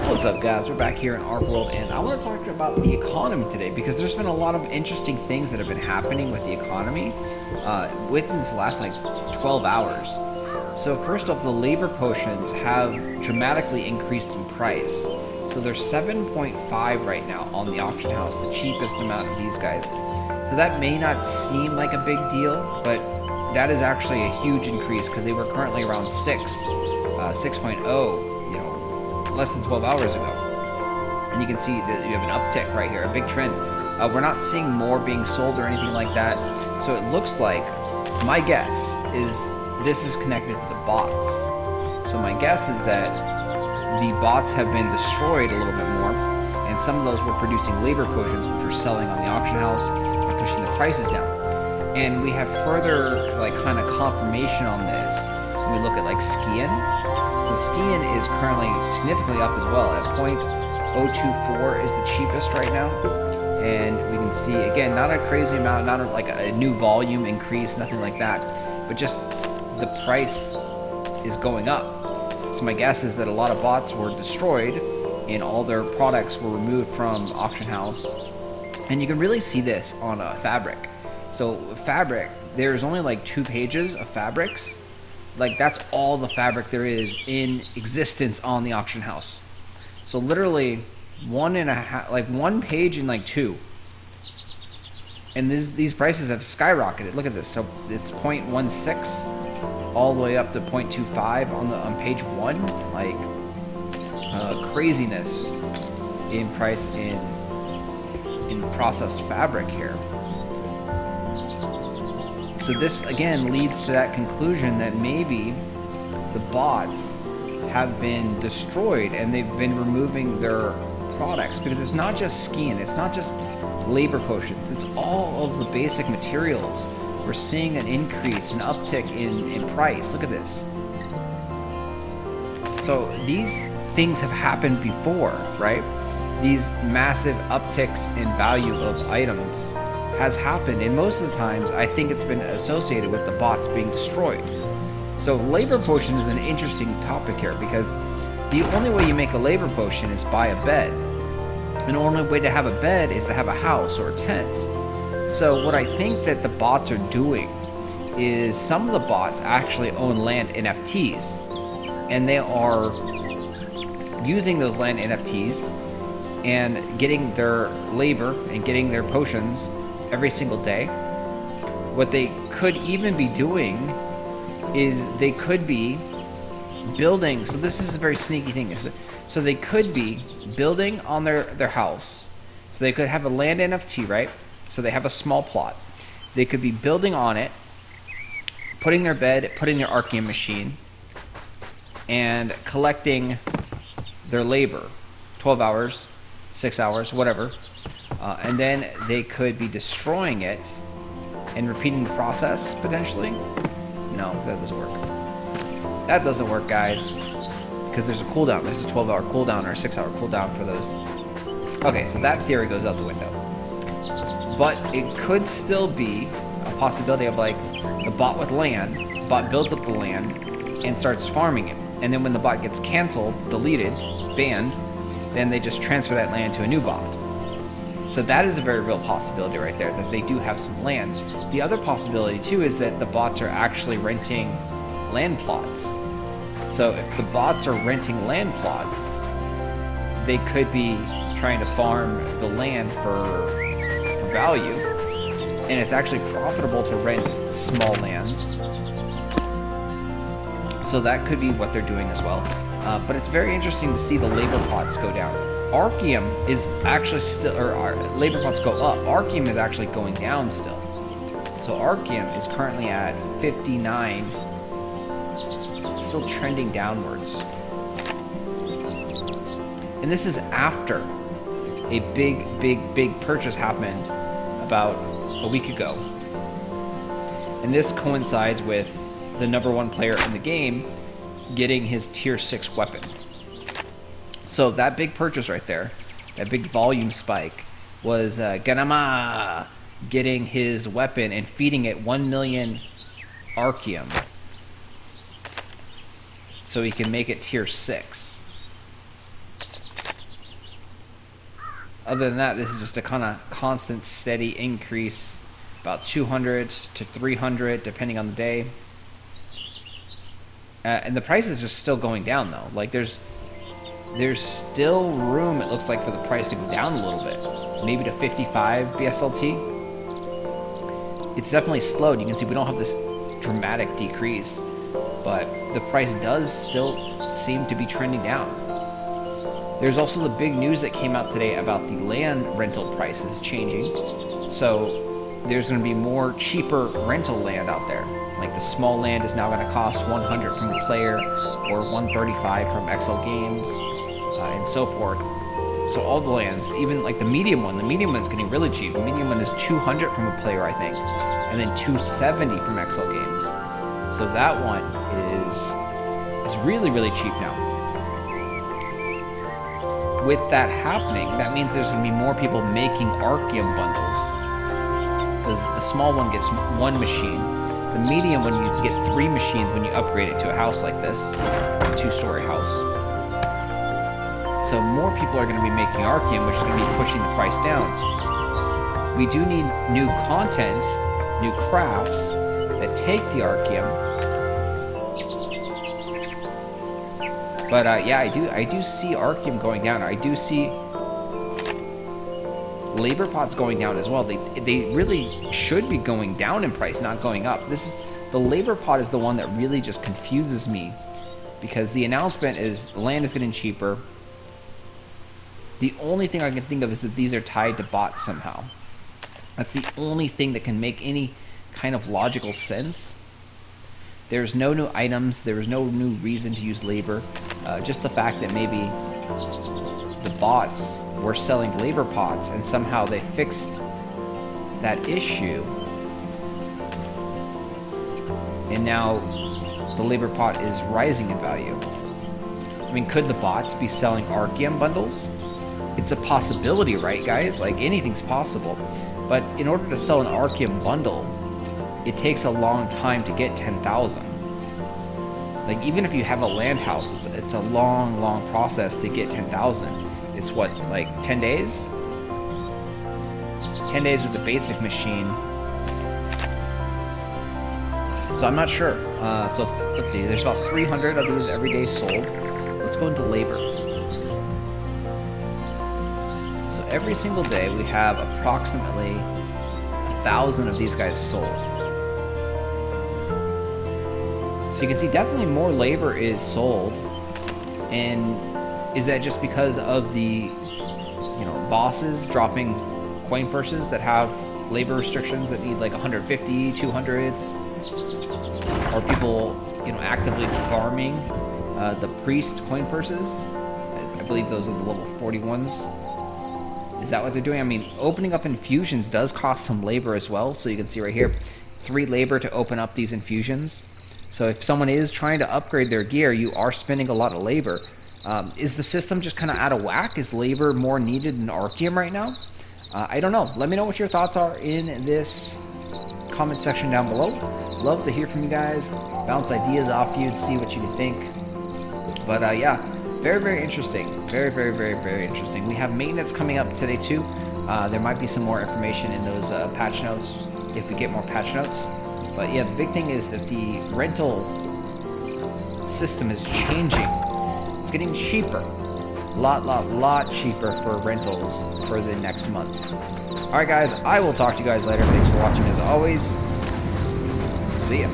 What's up, guys? We're back here in Archeworld, and I want to talk about the economy today because there's been a lot of interesting things that have been happening with the economy within this last 12 hours. So first off, the labor potions have dramatically increased in price. So they're 7.5 right now on the auction house, the cheapest amount of these guys. So that may not seem like a big deal, but that is actually a huge increase because they were currently around 6.0. Less than 12 hours ago. And you can see that you have an uptick right here, a big trend. We're not seeing more being sold or anything like that. So it looks like, my guess is this is connected to the bots. So my guess is that the bots have been destroyed a little bit more, and some of those were producing labor potions, which were selling on the auction house and pushing the prices down. And we have further kind of confirmation on this when we look at skiing. So skiing is currently significantly up as well. At 0.024 is the cheapest right now. And we can see, again, not a crazy amount, not a new volume increase, nothing like that. But just the price is going up. So my guess is that a lot of bots were destroyed and all their products were removed from auction house. And you can really see this on fabric. So fabric, there's only 2 pages of fabrics. That's all the fabric there is in existence on the auction house. So literally 1 page in 2. And these prices have skyrocketed. Look at this. So it's 0.16 all the way up to 0.25 on page 1. Craziness in price in processed fabric here. So this again leads to that conclusion that maybe the bots have been destroyed and they've been removing their products, because it's not just skiing, it's not just labor potions, it's all of the basic materials. We're seeing an increase, an uptick in price. Look at this. So these things have happened before, right? These massive upticks in value of items has happened, and most of the times I think it's been associated with the bots being destroyed. So labor potion is an interesting topic here, because the only way you make a labor potion is buy a bed, and the only way to have a bed is to have a house or a tent. So what I think that the bots are doing is some of the bots actually own land NFTs, and they are using those land NFTs and getting their labor and getting their potions every single day. What they could even be doing is they could be building, so this is a very sneaky thing, so they could be building on their house. So they could have a land NFT, right? So they have a small plot. They could be building on it, putting their bed, putting their Archium machine, and collecting their labor, 12 hours, 6 hours, whatever. And then they could be destroying it and repeating the process, potentially. No, that doesn't work. That doesn't work, guys, because there's a cooldown. There's a 12-hour cooldown or a 6-hour cooldown for those. Okay, so that theory goes out the window. But it could still be a possibility of the bot with land, the bot builds up the land and starts farming it. And then when the bot gets canceled, deleted, banned, then they just transfer that land to a new bot. So that is a very real possibility right there, that they do have some land. The other possibility too is that the bots are actually renting land plots. So if the bots are renting land plots, they could be trying to farm the land for value, and it's actually profitable to rent small lands. So that could be what they're doing as well. But it's very interesting to see the labor plots go down. Archium is actually still, or labor plots go up. Archium is actually going down still. So Archium is currently at 59, still trending downwards. And this is after a big purchase happened about a week ago. And this coincides with the #1 player in the game getting his tier 6 weapon. So that big purchase right there, that big volume spike, was Ganama getting his weapon and feeding it 1 million Archium so he can make it tier 6. Other than that, this is just a kind of constant, steady increase, about 200 to 300 depending on the day. And the price is just still going down though. Like there's still room, it looks like, for the price to go down a little bit, maybe to 55 BSLT. It's definitely slowed. You can see we don't have this dramatic decrease, but the price does still seem to be trending down. There's also the big news that came out today about the land rental prices changing. So there's going to be more cheaper rental land out there. Like the small land is now going to cost 100 from a player or 135 from XL Games, and so forth. So all the lands, even like the medium one's getting really cheap. The medium one is 200 from a player, I think, and then 270 from XL Games. So that one is really, really cheap now. With that happening, that means there's going to be more people making Archium bundles, because the small one gets one machine. The medium one, you can get 3 machines when you upgrade it to a house like this, a 2-story house. So more people are going to be making Archium, which is going to be pushing the price down. We do need new content, new crafts that take the Archium. But yeah, I do see Archium going down. I do see labor pots going down as well. They really should be going down in price, not going up. The labor pot is the one that really just confuses me, because the announcement is the land is getting cheaper. The only thing I can think of is that these are tied to bots somehow. That's the only thing that can make any kind of logical sense. There's no new items. There's no new reason to use labor. Just the fact that maybe the bots were selling labor pots and somehow they fixed that issue. And now the labor pot is rising in value. I mean, could the bots be selling Archium bundles? It's a possibility, right, guys? Like, anything's possible. But in order to sell an Archium bundle, it takes a long time to get 10,000. Like, even if you have a land house, it's a long, long process to get 10,000. It's what, like 10 days? 10 days with the basic machine. So I'm not sure. So let's see, there's about 300 of these every day sold. Let's go into labor. So every single day we have approximately 1,000 of these guys sold. So you can see definitely more labor is sold. And is that just because of the, bosses dropping coin purses that have labor restrictions that need like 150, 200s? Or people, actively farming the priest coin purses? I believe those are the level 41s. Is that what they're doing? I mean, opening up infusions does cost some labor as well. So you can see right here, 3 labor to open up these infusions. So if someone is trying to upgrade their gear, you are spending a lot of labor. Is the system just kind of out of whack? Is labor more needed in Archium right now? I don't know. Let me know what your thoughts are in this comment section down below. Love to hear from you guys. Bounce ideas off you to see what you can think. But yeah, very, very interesting. Very, very, very, very interesting. We have maintenance coming up today too. There might be some more information in those patch notes if we get more patch notes. But yeah, the big thing is that the rental system is changing. It's getting cheaper. Lot cheaper for rentals for the next month. Alright guys, I will talk to you guys later. Thanks for watching as always. See ya.